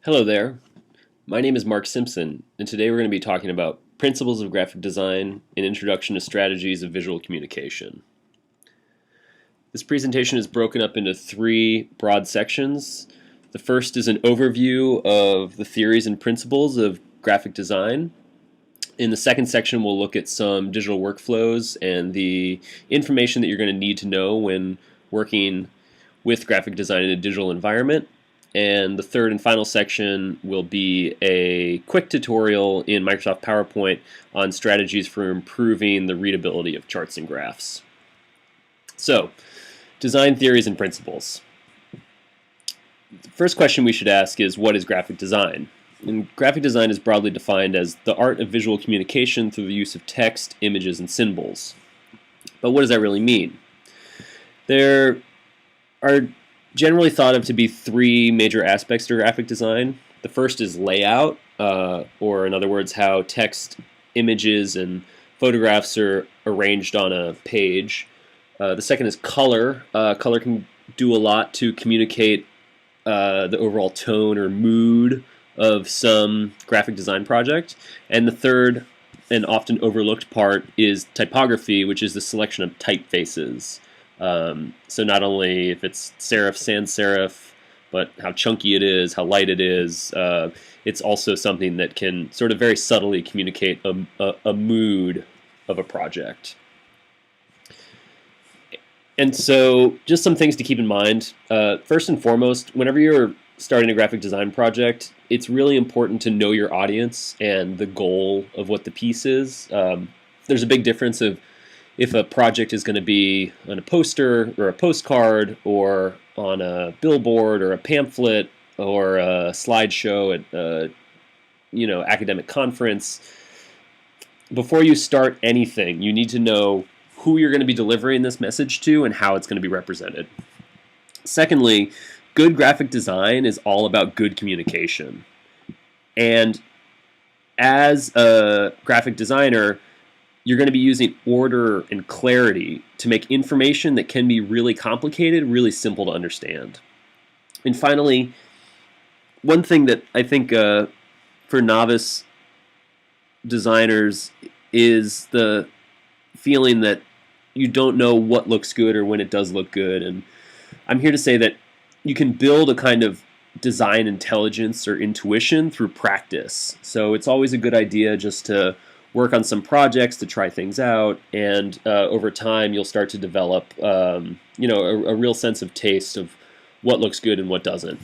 Hello there, my name is Mark Simpson, and today we're going to be talking about principles of graphic design and introduction to strategies of visual communication. This presentation is broken up into three broad sections. The first is an overview of the theories and principles of graphic design. In the second section, we'll look at some digital workflows and the information that you're going to need to know when working with graphic design in a digital environment. And the third and final section will be a quick tutorial in Microsoft PowerPoint on strategies for improving the readability of charts and graphs. So, design theories and principles. The first question we should ask is, what is graphic design? And graphic design is broadly defined as the art of visual communication through the use of text, images, and symbols. But what does that really mean? There are generally thought of to be three major aspects to graphic design. The first is layout, or in other words, how text, images, and photographs are arranged on a page. The second is color. Color can do a lot to communicate the overall tone or mood of some graphic design project. And the third and often overlooked part is typography, which is the selection of typefaces. So not only if it's serif, sans serif, but how chunky it is, how light it is. It's also something that can sort of very subtly communicate a mood of a project. And so just some things to keep in mind. First and foremost, whenever you're starting a graphic design project, it's really important to know your audience and the goal of what the piece is. There's a big difference of if a project is going to be on a poster or a postcard or on a billboard or a pamphlet or a slideshow at a academic conference. Before you start anything, you need to know who you're going to be delivering this message to and how it's going to be represented. Secondly, good graphic design is all about good communication. And as a graphic designer, you're going to be using order and clarity to make information that can be really complicated really simple to understand. And finally, one thing that I think for novice designers is the feeling that you don't know what looks good or when it does look good. And I'm here to say that you can build a kind of design intelligence or intuition through practice. So it's always a good idea just to work on some projects to try things out, and over time you'll start to develop a real sense of taste of what looks good and what doesn't.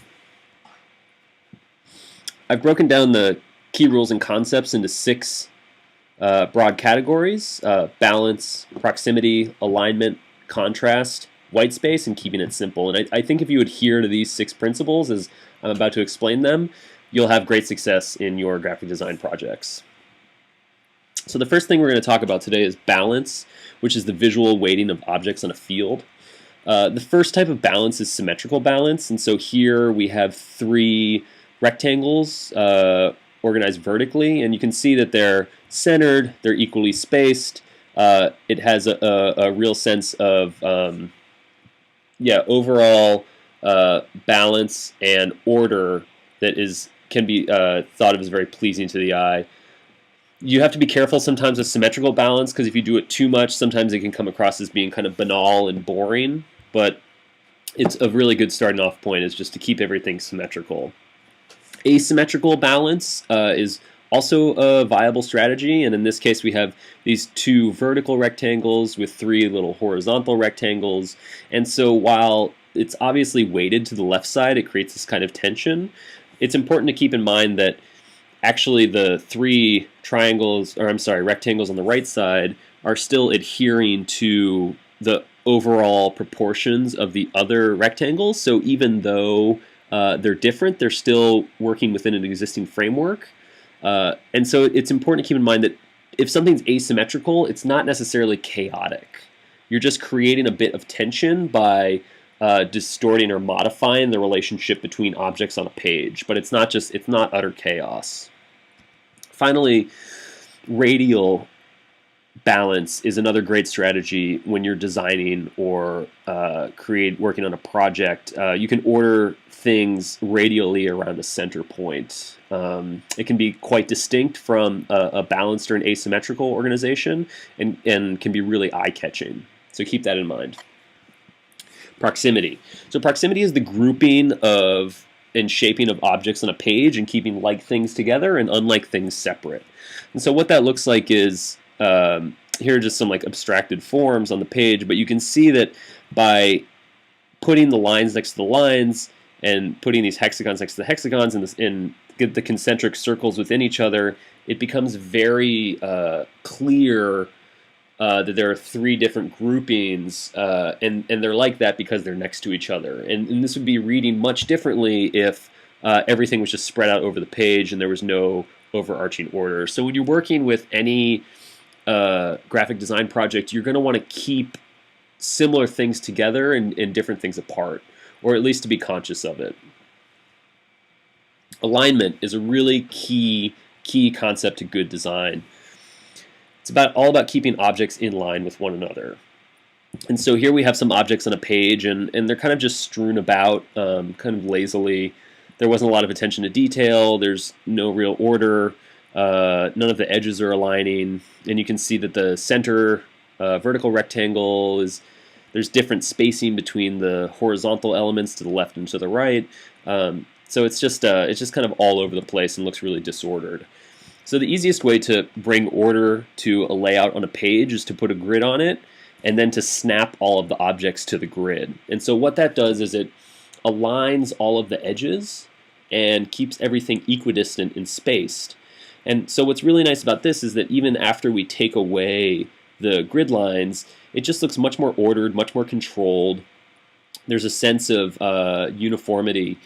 I've broken down the key rules and concepts into six broad categories: balance, proximity, alignment, contrast, white space, and keeping it simple. And I think if you adhere to these six principles as I'm about to explain them, you'll have great success in your graphic design projects. So the first thing we're going to talk about today is balance, which is the visual weighting of objects on a field. The first type of balance is symmetrical balance, and so here we have three rectangles organized vertically, and you can see that they're centered, they're equally spaced. It has a real sense of overall balance and order that can be thought of as very pleasing to the eye. You have to be careful sometimes with symmetrical balance, because if you do it too much, sometimes it can come across as being kind of banal and boring, but it's a really good starting off point is just to keep everything symmetrical. Asymmetrical balance is also a viable strategy, and in this case we have these two vertical rectangles with three little horizontal rectangles, and so while it's obviously weighted to the left side, it creates this kind of tension. It's important to keep in mind that actually the three rectangles on the right side are still adhering to the overall proportions of the other rectangles. So even though they're different, they're still working within an existing framework. And so it's important to keep in mind that if something's asymmetrical, it's not necessarily chaotic. You're just creating a bit of tension by distorting or modifying the relationship between objects on a page, but it's not utter chaos. Finally, radial balance is another great strategy when you're designing or working on a project. You can order things radially around a center point. It can be quite distinct from a balanced or an asymmetrical organization, and can be really eye-catching. So keep that in mind. Proximity. So proximity is the grouping of and shaping of objects on a page and keeping like things together and unlike things separate. And so what that looks like is here are just some like abstracted forms on the page, but you can see that by putting the lines next to the lines and putting these hexagons next to the hexagons and the concentric circles within each other, it becomes very clear that there are three different groupings, and they're like that because they're next to each other. And this would be reading much differently if everything was just spread out over the page and there was no overarching order. So when you're working with any graphic design project, you're going to want to keep similar things together and different things apart, or at least to be conscious of it. Alignment is a really key concept to good design. It's all about keeping objects in line with one another. And so here we have some objects on a page, and they're kind of just strewn about, kind of lazily. There wasn't a lot of attention to detail. There's no real order. None of the edges are aligning, and you can see that the center vertical rectangle there's different spacing between the horizontal elements to the left and to the right. So it's just kind of all over the place and looks really disordered. So the easiest way to bring order to a layout on a page is to put a grid on it and then to snap all of the objects to the grid. And so what that does is it aligns all of the edges and keeps everything equidistant and spaced. And so what's really nice about this is that even after we take away the grid lines, it just looks much more ordered, much more controlled. There's a sense of uniformity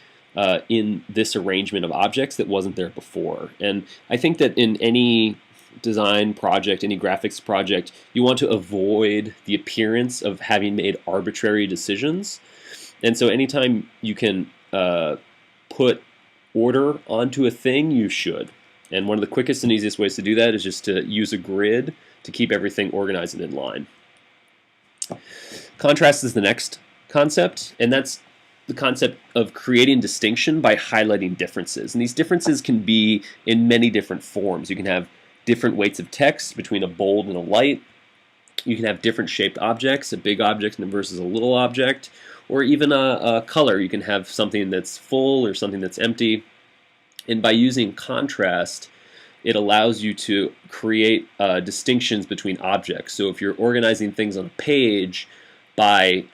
in this arrangement of objects that wasn't there before. And I think that in any design project, any graphics project, you want to avoid the appearance of having made arbitrary decisions. And so anytime you can put order onto a thing, you should. And one of the quickest and easiest ways to do that is just to use a grid to keep everything organized and in line. Contrast is the next concept, and that's the concept of creating distinction by highlighting differences. And these differences can be in many different forms. You can have different weights of text between a bold and a light. You can have different shaped objects, a big object versus a little object, or even a color. You can have something that's full or something that's empty. And by using contrast, it allows you to create distinctions between objects. So if you're organizing things on a page, by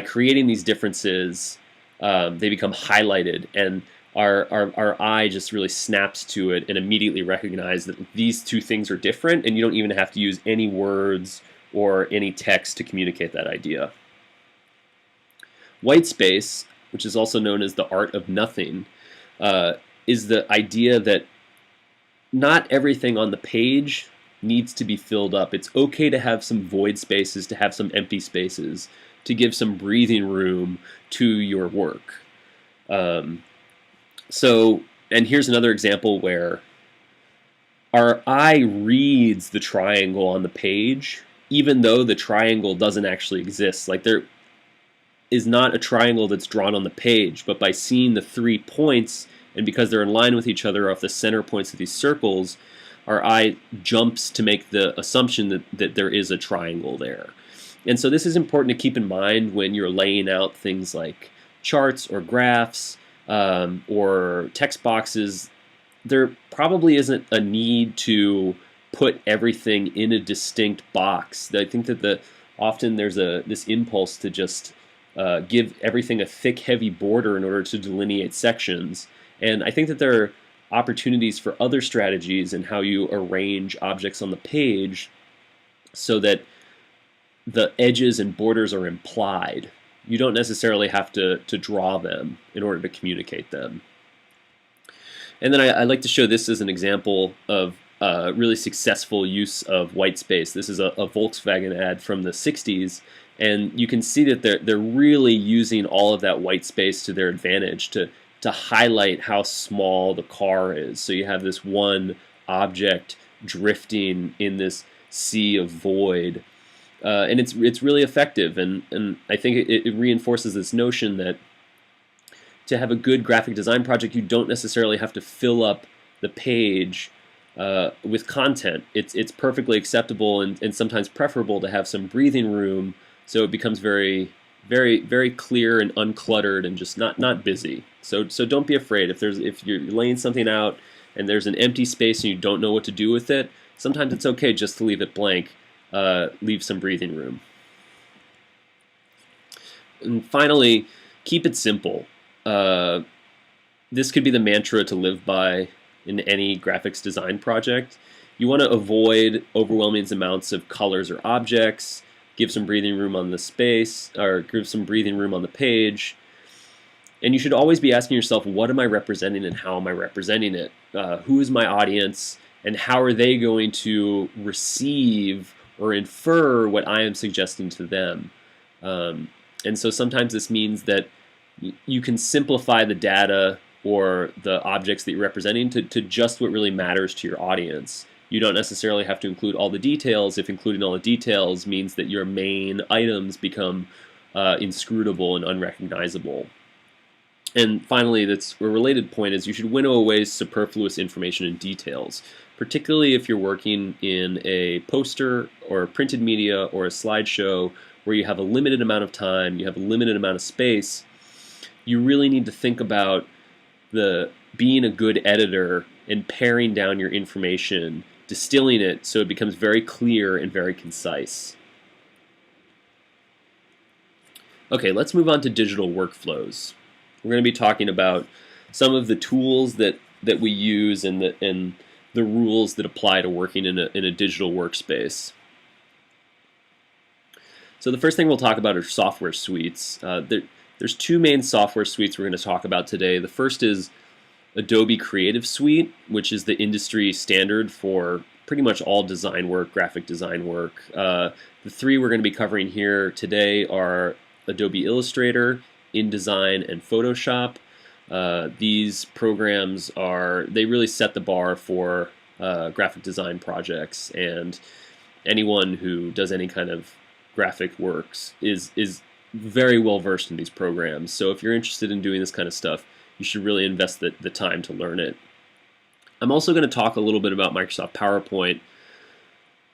creating these differences, they become highlighted, and our eye just really snaps to it and immediately recognizes that these two things are different, and you don't even have to use any words or any text to communicate that idea. White space, which is also known as the art of nothing, is the idea that not everything on the page needs to be filled up. It's okay to have some void spaces, to have some empty spaces, to give some breathing room to your work. And here's another example where our eye reads the triangle on the page, even though the triangle doesn't actually exist. Like, there is not a triangle that's drawn on the page, but by seeing the 3 points, and because they're in line with each other off the center points of these circles, our eye jumps to make the assumption that there is a triangle there. And so this is important to keep in mind when you're laying out things like charts or graphs or text boxes. There probably isn't a need to put everything in a distinct box. I think that often there's this impulse to just give everything a thick, heavy border in order to delineate sections. And I think that there are opportunities for other strategies in how you arrange objects on the page so that the edges and borders are implied. You don't necessarily have to draw them in order to communicate them. And then I like to show this as an example of really successful use of white space. This is a Volkswagen ad from the 60s, and you can see that they're really using all of that white space to their advantage to highlight how small the car is. So you have this one object drifting in this sea of void. And it's really effective, and I think it reinforces this notion that to have a good graphic design project, you don't necessarily have to fill up the page with content. It's perfectly acceptable and sometimes preferable to have some breathing room, so it becomes very clear and uncluttered and just not busy. So don't be afraid if you're laying something out and there's an empty space and you don't know what to do with it. Sometimes it's okay just to leave it blank. Leave some breathing room. And finally, keep it simple. This could be the mantra to live by in any graphics design project. You want to avoid overwhelming amounts of colors or objects. Give some breathing room on the space, or give some breathing room on the page. And you should always be asking yourself, what am I representing and how am I representing it? Who is my audience and how are they going to receive or infer what I am suggesting to them? And so sometimes this means that you can simplify the data or the objects that you're representing to just what really matters to your audience. You don't necessarily have to include all the details if including all the details means that your main items become inscrutable and unrecognizable. And finally, that's a related point is you should winnow away superfluous information and details, particularly if you're working in a poster or printed media or a slideshow where you have a limited amount of time, you have a limited amount of space. You really need to think about being a good editor and paring down your information, distilling it so it becomes very clear and very concise. Okay, let's move on to digital workflows. We're going to be talking about some of the tools that we use and the rules that apply to working in a digital workspace. So the first thing we'll talk about are software suites. There's two main software suites we're going to talk about today. The first is Adobe Creative Suite, which is the industry standard for pretty much all design work, graphic design work. The three we're going to be covering here today are Adobe Illustrator, InDesign, and Photoshop. These programs they really set the bar for graphic design projects, and anyone who does any kind of graphic works is very well versed in these programs. So if you're interested in doing this kind of stuff, you should really invest the time to learn it. I'm also going to talk a little bit about Microsoft PowerPoint,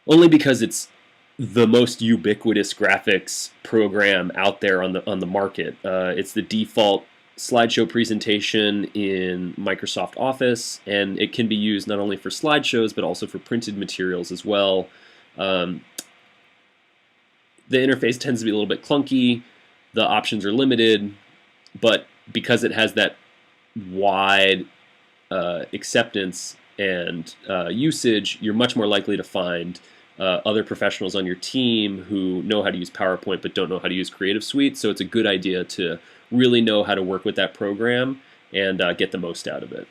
only because it's the most ubiquitous graphics program out there on the market. It's the default slideshow presentation in Microsoft Office, and it can be used not only for slideshows but also for printed materials as well. The interface tends to be a little bit clunky, the options are limited, but because it has that wide acceptance and usage, you're much more likely to find other professionals on your team who know how to use PowerPoint but don't know how to use Creative Suite, so it's a good idea to really know how to work with that program and get the most out of it.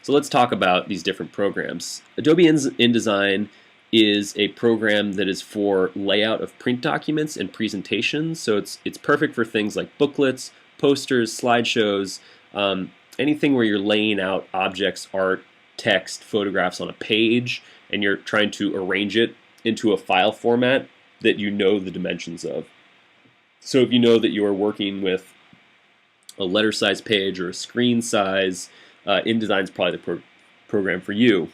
So let's talk about these different programs. Adobe InDesign is a program that is for layout of print documents and presentations, so it's perfect for things like booklets, posters, slideshows, anything where you're laying out objects, art, text, photographs on a page, and you're trying to arrange it into a file format that you know the dimensions of. So if you know that you are working with a letter size page or a screen size, InDesign is probably the program for you.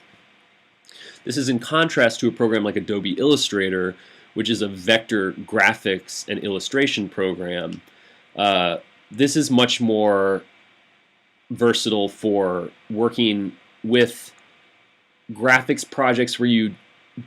This is in contrast to a program like Adobe Illustrator, which is a vector graphics and illustration program. This is much more versatile for working with graphics projects where you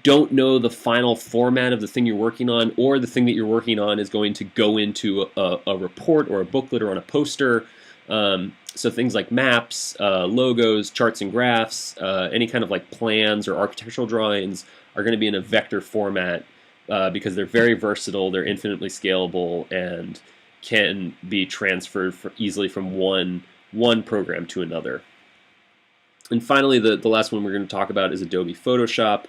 don't know the final format of the thing you're working on, or the thing that you're working on is going to go into a report or a booklet or on a poster. So things like maps, logos, charts and graphs, any kind of like plans or architectural drawings are going to be in a vector format because they're very versatile, they're infinitely scalable, and can be transferred easily from one program to another. And finally, the last one we're going to talk about is Adobe Photoshop.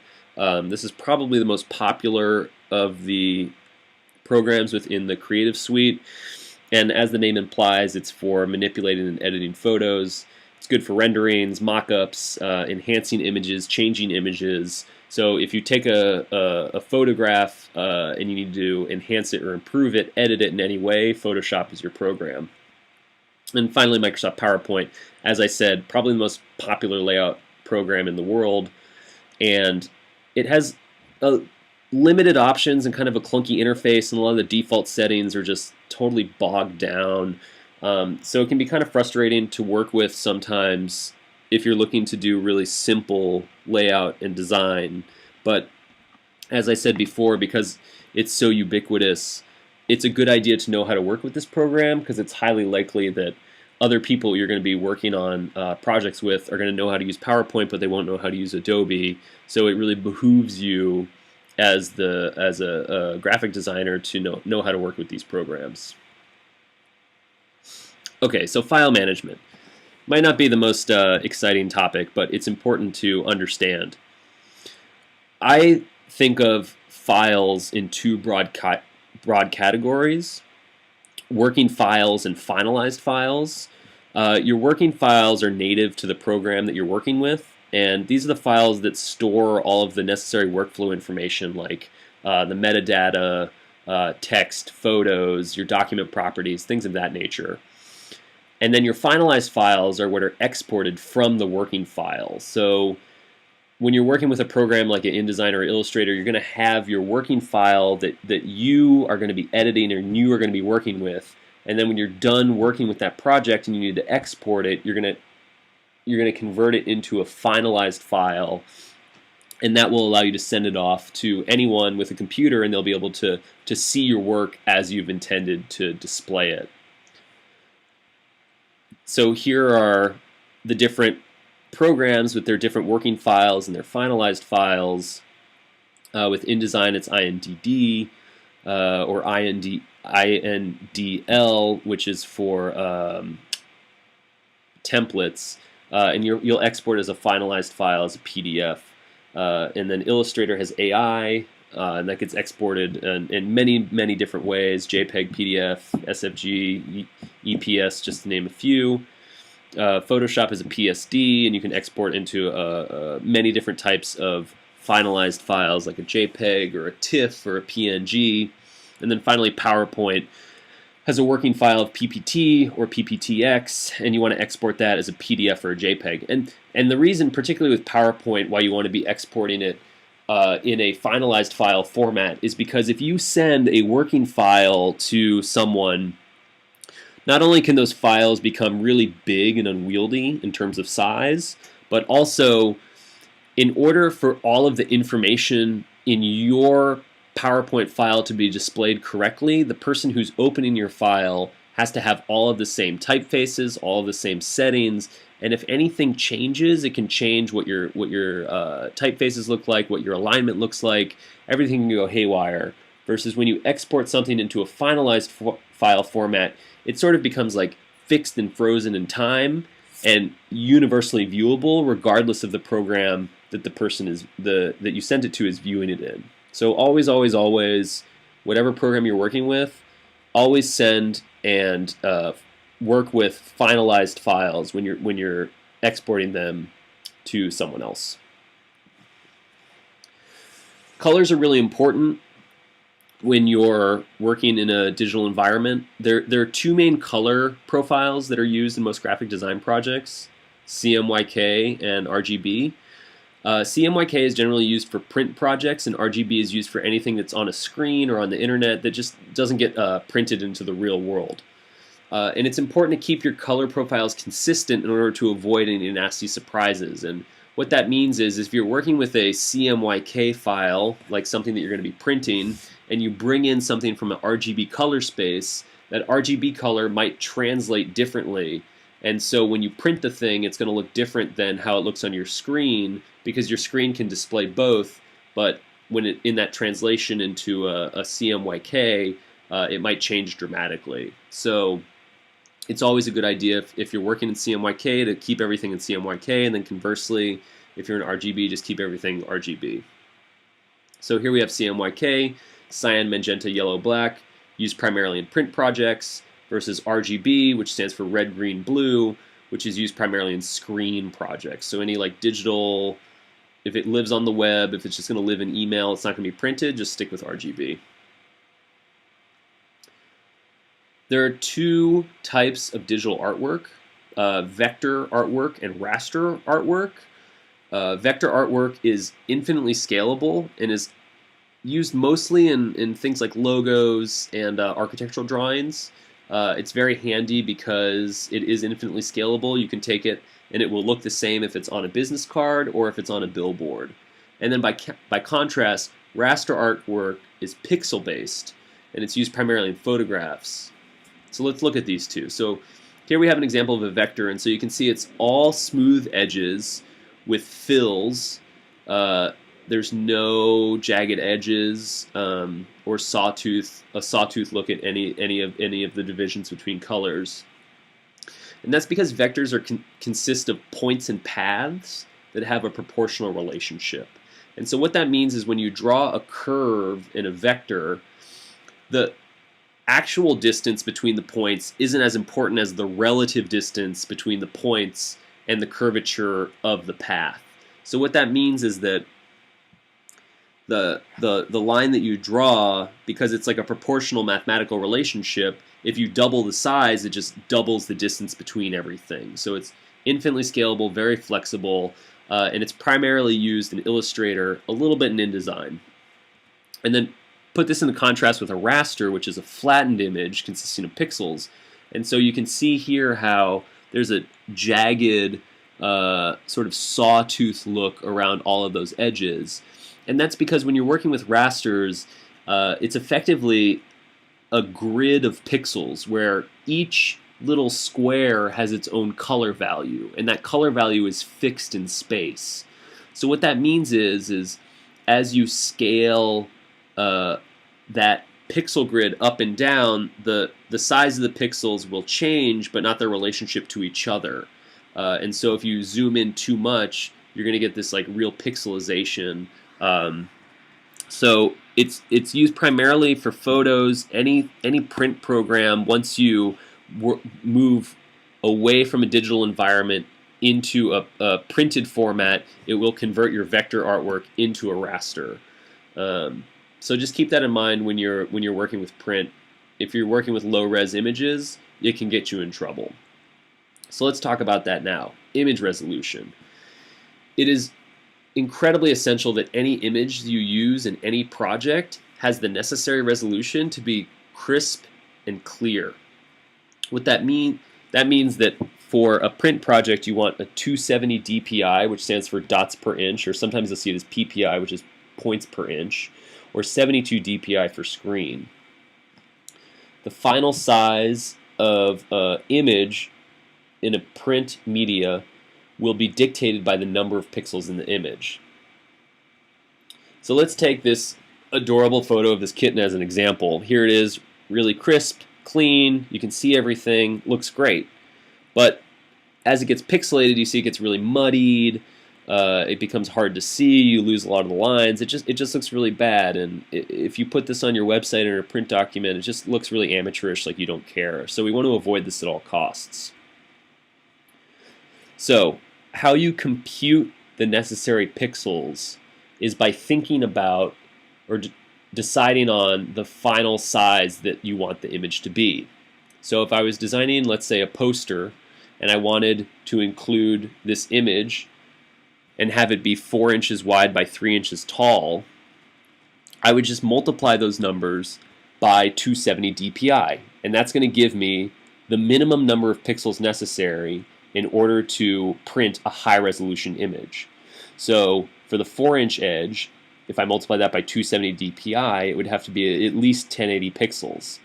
This is probably the most popular of the programs within the Creative Suite. And as the name implies, it's for manipulating and editing photos. It's good for renderings, mock-ups, enhancing images, changing images. So if you take a photograph and you need to enhance it or improve it, edit it in any way, Photoshop is your program. And finally, Microsoft PowerPoint, as I said, probably the most popular layout program in the world, and it has limited options and kind of a clunky interface, and a lot of the default settings are just totally bogged down. So it can be kind of frustrating to work with sometimes if you're looking to do really simple layout and design. But as I said before, because it's so ubiquitous, it's a good idea to know how to work with this program, because it's highly likely that other people you're going to be working on projects with are going to know how to use PowerPoint, but they won't know how to use Adobe. So it really behooves you as a graphic designer to know how to work with these programs. Okay, so file management. Might not be the most exciting topic, but it's important to understand. I think of files in two broad categories: working files and finalized files. Your working files are native to the program that you're working with, and these are the files that store all of the necessary workflow information, like the metadata, text, photos, your document properties, things of that nature. And then your finalized files are what are exported from the working file. So when you're working with a program like InDesign or Illustrator, you're going to have your working file that you are going to be editing and you are going to be working with. And then when you're done working with that project and you need to export it, you're going to convert it into a finalized file, and that will allow you to send it off to anyone with a computer, and they'll be able to see your work as you've intended to display it. So here are the different programs with their different working files and their finalized files. With InDesign, it's INDD or INDL, which is for templates, and you'll export as a finalized file as a PDF. And then Illustrator has AI, and that gets exported in many different ways: JPEG, PDF, SFG, EPS, just to name a few. Photoshop is a PSD, and you can export into many different types of finalized files, like a JPEG or a TIFF or a PNG. And then finally, PowerPoint has a working file of PPT or PPTX, and you want to export that as a PDF or a JPEG. And the reason, particularly with PowerPoint, why you want to be exporting it in a finalized file format is because if you send a working file to someone, not only can those files become really big and unwieldy in terms of size, but also in order for all of the information in your PowerPoint file to be displayed correctly, the person who's opening your file has to have all of the same typefaces, all of the same settings, and if anything changes, it can change what your typefaces look like, what your alignment looks like. Everything can go haywire. Versus when you export something into a finalized file format, it sort of becomes like fixed and frozen in time and universally viewable, regardless of the program that the person that you sent it to is viewing it in. So always, whatever program you're working with, always send and work with finalized files when you're exporting them to someone else. Colors are really important when you're working in a digital environment. There are two main color profiles that are used in most graphic design projects: CMYK and RGB. CMYK is generally used for print projects, and RGB is used for anything that's on a screen or on the internet that just doesn't get printed into the real world. And it's important to keep your color profiles consistent in order to avoid any nasty surprises. And what that means is if you're working with a CMYK file, like something that you're going to be printing, and you bring in something from an RGB color space, that RGB color might translate differently. And so when you print the thing, it's going to look different than how it looks on your screen, because your screen can display both, but when in that translation into a CMYK, it might change dramatically. So it's always a good idea if you're working in CMYK to keep everything in CMYK, and then conversely, if you're in RGB, just keep everything RGB. So here we have CMYK, cyan, magenta, yellow, black, used primarily in print projects, versus RGB, which stands for red, green, blue, which is used primarily in screen projects. So any like digital if it lives on the web, if it's just going to live in email, it's not going to be printed, just stick with RGB. There are two types of digital artwork, vector artwork and raster artwork. Vector artwork is infinitely scalable and is used mostly in things like logos and architectural drawings. It's very handy because it is infinitely scalable. You can take it and it will look the same if it's on a business card or if it's on a billboard. And then by contrast, raster artwork is pixel based and it's used primarily in photographs. So let's look at these two. So here we have an example of a vector, and so you can see it's all smooth edges with fills. There's no jagged edges or a sawtooth look at any of the divisions between colors. And that's because vectors consist of points and paths that have a proportional relationship. And so what that means is when you draw a curve in a vector, the actual distance between the points isn't as important as the relative distance between the points and the curvature of the path. So what that means is that the line that you draw, because it's like a proportional mathematical relationship, if you double the size, it just doubles the distance between everything. So it's infinitely scalable, very flexible, and it's primarily used in Illustrator, a little bit in InDesign. And then put this into contrast with a raster, which is a flattened image consisting of pixels. And so you can see here how there's a jagged sort of sawtooth look around all of those edges. And that's because when you're working with rasters, it's effectively a grid of pixels where each little square has its own color value, and that color value is fixed in space. So what that means is as you scale that pixel grid up and down, the size of the pixels will change, but not their relationship to each other. And so if you zoom in too much, you're going to get this like real pixelization. So it's used primarily for photos. Any print program, once you move away from a digital environment into a printed format, it will convert your vector artwork into a raster. So just keep that in mind when you're working with print. If you're working with low-res images, it can get you in trouble. So let's talk about that now. Image resolution. It is incredibly essential that any image you use in any project has the necessary resolution to be crisp and clear. What that means that for a print project you want a 270 DPI, which stands for dots per inch, or sometimes you'll see it as PPI, which is points per inch, or 72 DPI for screen. The final size of an image in a print media will be dictated by the number of pixels in the image. So let's take this adorable photo of this kitten as an example. Here it is, really crisp, clean, you can see everything, looks great. But as it gets pixelated, you see it gets really muddied, it becomes hard to see, you lose a lot of the lines, it just looks really bad. And if you put this on your website or a print document, it just looks really amateurish, like you don't care. So we want to avoid this at all costs. So how you compute the necessary pixels is by thinking about or deciding on the final size that you want the image to be. So if I was designing, let's say, a poster, and I wanted to include this image and have it be 4 inches wide by 3 inches tall, I would just multiply those numbers by 270 DPI, and that's going to give me the minimum number of pixels necessary in order to print a high-resolution image. So for the 4-inch edge, if I multiply that by 270 DPI, it would have to be at least 1080 pixels.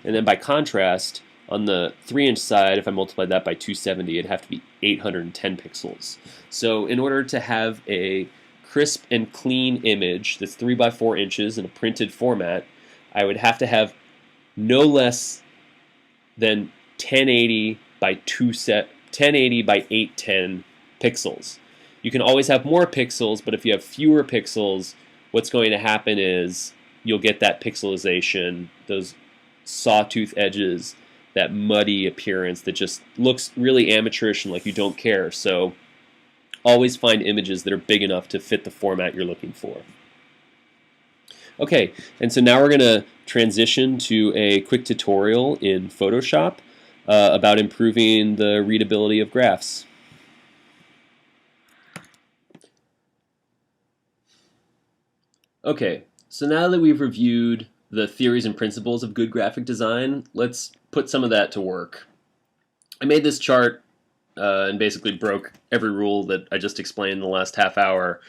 And then by contrast, on the 3-inch side, if I multiply that by 270, it'd have to be 810 pixels. So in order to have a crisp and clean image that's 3 by 4 inches in a printed format, I would have to have no less than 1080 by 810 pixels. You can always have more pixels, but if you have fewer pixels, what's going to happen is you'll get that pixelization, those sawtooth edges, that muddy appearance that just looks really amateurish and like you don't care. So always find images that are big enough to fit the format you're looking for. Okay, and so now we're going to transition to a quick tutorial in Photoshop about improving the readability of graphs. Okay, so now that we've reviewed the theories and principles of good graphic design, let's put some of that to work. I made this chart and basically broke every rule that I just explained in the last half hour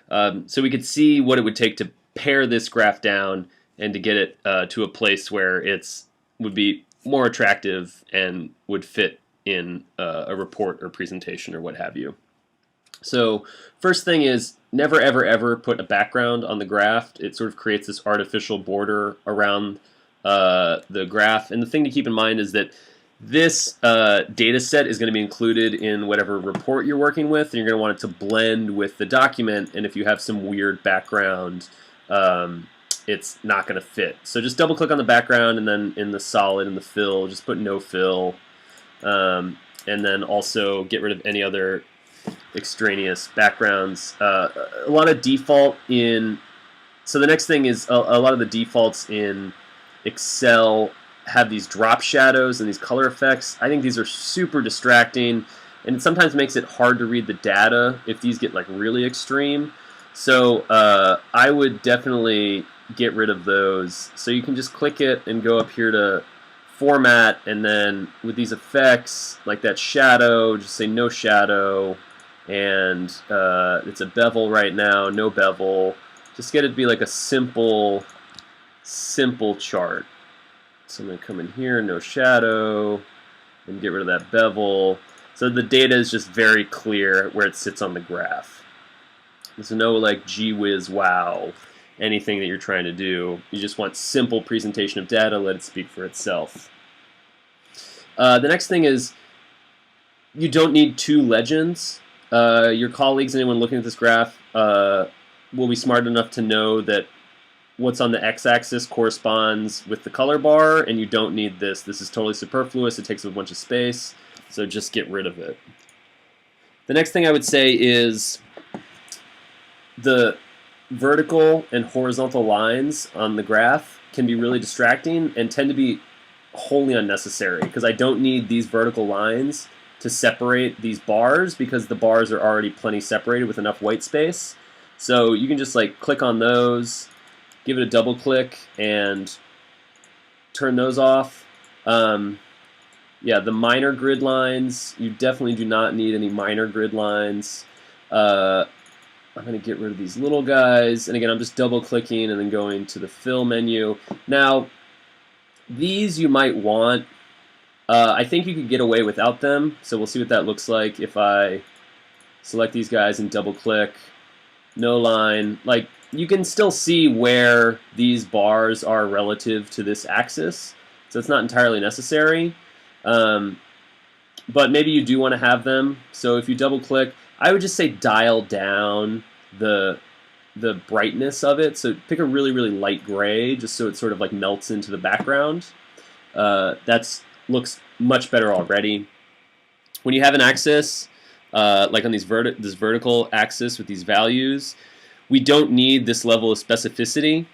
so we could see what it would take to pare this graph down and to get it to a place where it would be more attractive and would fit in a report or presentation or what have you. So first thing is never ever ever put a background on the graph. It sort of creates this artificial border around the graph. And the thing to keep in mind is that this data set is going to be included in whatever report you're working with, and you're going to want it to blend with the document, and if you have some weird background, it's not going to fit. So just double click on the background, and then in the solid and the fill, just put no fill, and then also get rid of any other extraneous backgrounds. A lot of default in, so the next thing is a lot of the defaults in Excel have these drop shadows and these color effects. I think these are super distracting, and it sometimes makes it hard to read the data if these get like really extreme. So I would definitely get rid of those. So you can just click it and go up here to format, and then with these effects like that shadow, just say no shadow, and it's a bevel right now, no bevel. Just get it to be like a simple chart. So I'm going to come in here, no shadow, and get rid of that bevel. So the data is just very clear where it sits on the graph. There's no like gee whiz wow, anything that you're trying to do. You just want simple presentation of data, let it speak for itself. The next thing is you don't need two legends. Your colleagues, anyone looking at this graph, will be smart enough to know that what's on the x-axis corresponds with the color bar, and you don't need this. This is totally superfluous. It takes up a bunch of space, so just get rid of it. The next thing I would say is the vertical and horizontal lines on the graph can be really distracting and tend to be wholly unnecessary, because I don't need these vertical lines to separate these bars, because the bars are already plenty separated with enough white space. So you can just like click on those, give it a double click, and turn those off. Yeah, the minor grid lines, you definitely do not need any minor grid lines. I'm going to get rid of these little guys, and again, I'm just double clicking and then going to the fill menu. Now, these you might want. I think you could get away without them, so we'll see what that looks like if I select these guys and double click. No line. Like, you can still see where these bars are relative to this axis, so it's not entirely necessary. But maybe you do want to have them. So if you double click, I would just say dial down the brightness of it. So pick a really, really light gray, just so it sort of like melts into the background. That looks much better already. When you have an axis, like on this vertical axis with these values, we don't need this level of specificity.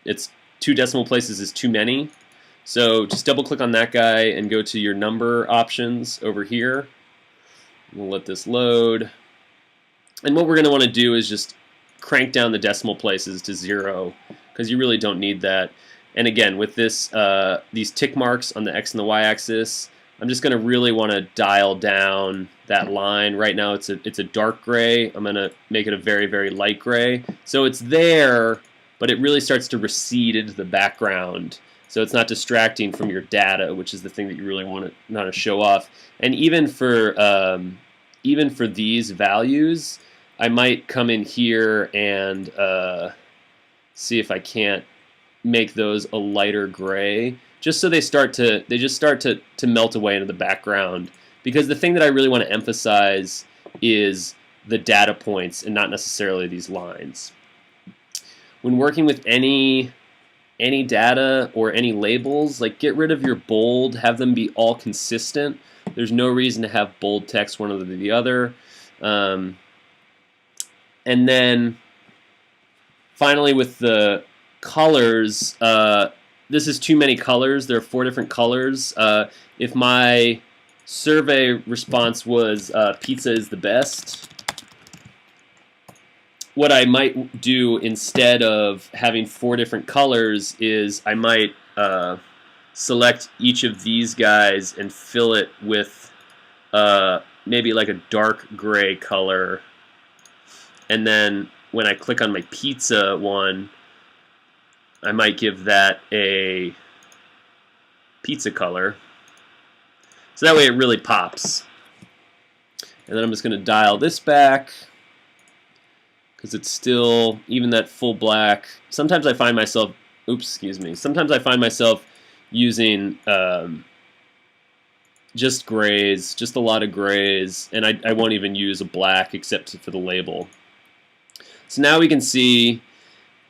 It's 2 decimal places is too many. So just double click on that guy and go to your number options over here. We'll let this load. And what we're going to want to do is just crank down the decimal places to 0, because you really don't need that. And again, with this, these tick marks on the X and the Y axis, I'm just going to really want to dial down that line. Right now it's a dark gray. I'm going to make it a very, very light gray. So it's there, but it really starts to recede into the background. So it's not distracting from your data, which is the thing that you really want to show off. And even for these values, I might come in here and see if I can't make those a lighter gray, just so they just start to melt away into the background. Because the thing that I really want to emphasize is the data points and not necessarily these lines. When working with any data or any labels, like get rid of your bold, have them be all consistent. There's no reason to have bold text one over the other. And then finally with the colors, this is too many colors. There are 4 different colors. If my survey response was pizza is the best, what I might do instead of having 4 different colors is I might select each of these guys and fill it with maybe like a dark gray color. And then when I click on my pizza one, I might give that a pizza color. So that way it really pops. And then I'm just going to dial this back because it's still, even that full black, sometimes I find myself, sometimes I find myself using just grays, just a lot of grays, and I won't even use a black except for the label. So now we can see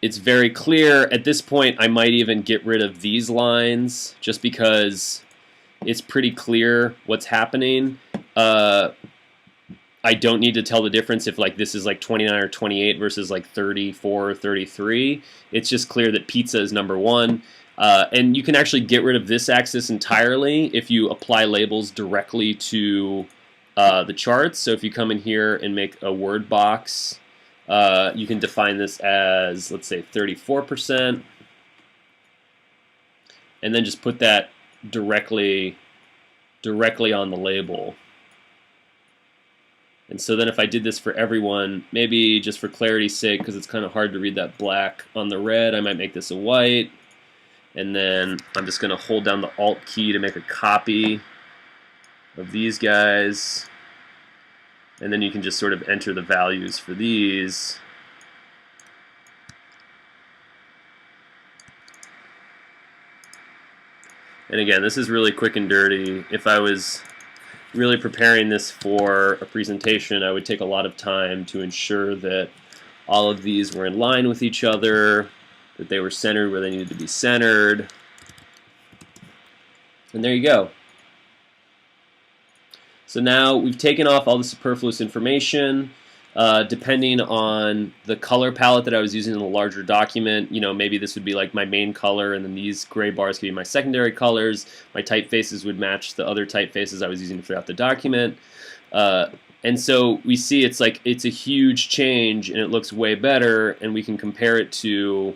it's very clear. At this point, I might even get rid of these lines just because it's pretty clear what's happening. I don't need to tell the difference if like this is like 29 or 28 versus like 34 or 33. It's just clear that pizza is number 1. And you can actually get rid of this axis entirely if you apply labels directly to the charts. So if you come in here and make a word box, you can define this as, let's say, 34%, and then just put that directly on the label. And so then if I did this for everyone, maybe just for clarity's sake, because it's kind of hard to read that black on the red, I might make this a white. And then I'm just going to hold down the Alt key to make a copy of these guys. And then you can just sort of enter the values for these. And again, this is really quick and dirty. If I was really preparing this for a presentation, I would take a lot of time to ensure that all of these were in line with each other, that they were centered where they needed to be centered. And there you go. So now we've taken off all the superfluous information. Depending on the color palette that I was using in the larger document, you know, maybe this would be like my main color, and then these gray bars could be my secondary colors. My typefaces would match the other typefaces I was using throughout the document. And so we see it's like it's a huge change, and it looks way better, and we can compare it to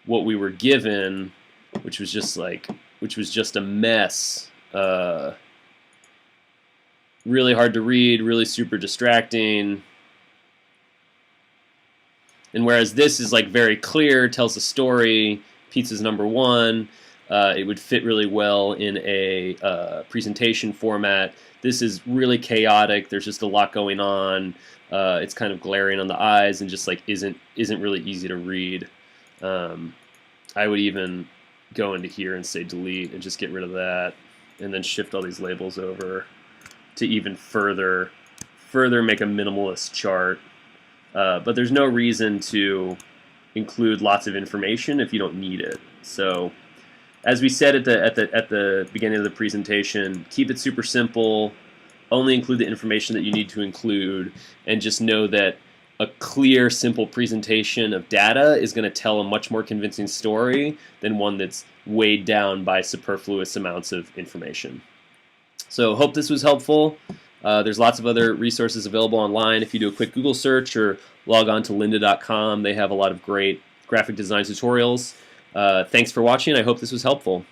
what we were given, which was just a mess. Really hard to read, really super distracting. And whereas this is like very clear, tells a story, pizza's number 1, it would fit really well in a presentation format. This is really chaotic. There's just a lot going on. It's kind of glaring on the eyes and just like isn't really easy to read. I would even go into here and say delete and just get rid of that, and then shift all these labels over to even further make a minimalist chart. But there's no reason to include lots of information if you don't need it. So, as we said at the beginning of the presentation, keep it super simple. Only include the information that you need to include, and just know that a clear, simple presentation of data is going to tell a much more convincing story than one that's weighed down by superfluous amounts of information. So hope this was helpful. There's lots of other resources available online. If you do a quick Google search or log on to lynda.com, they have a lot of great graphic design tutorials. Thanks for watching. I hope this was helpful.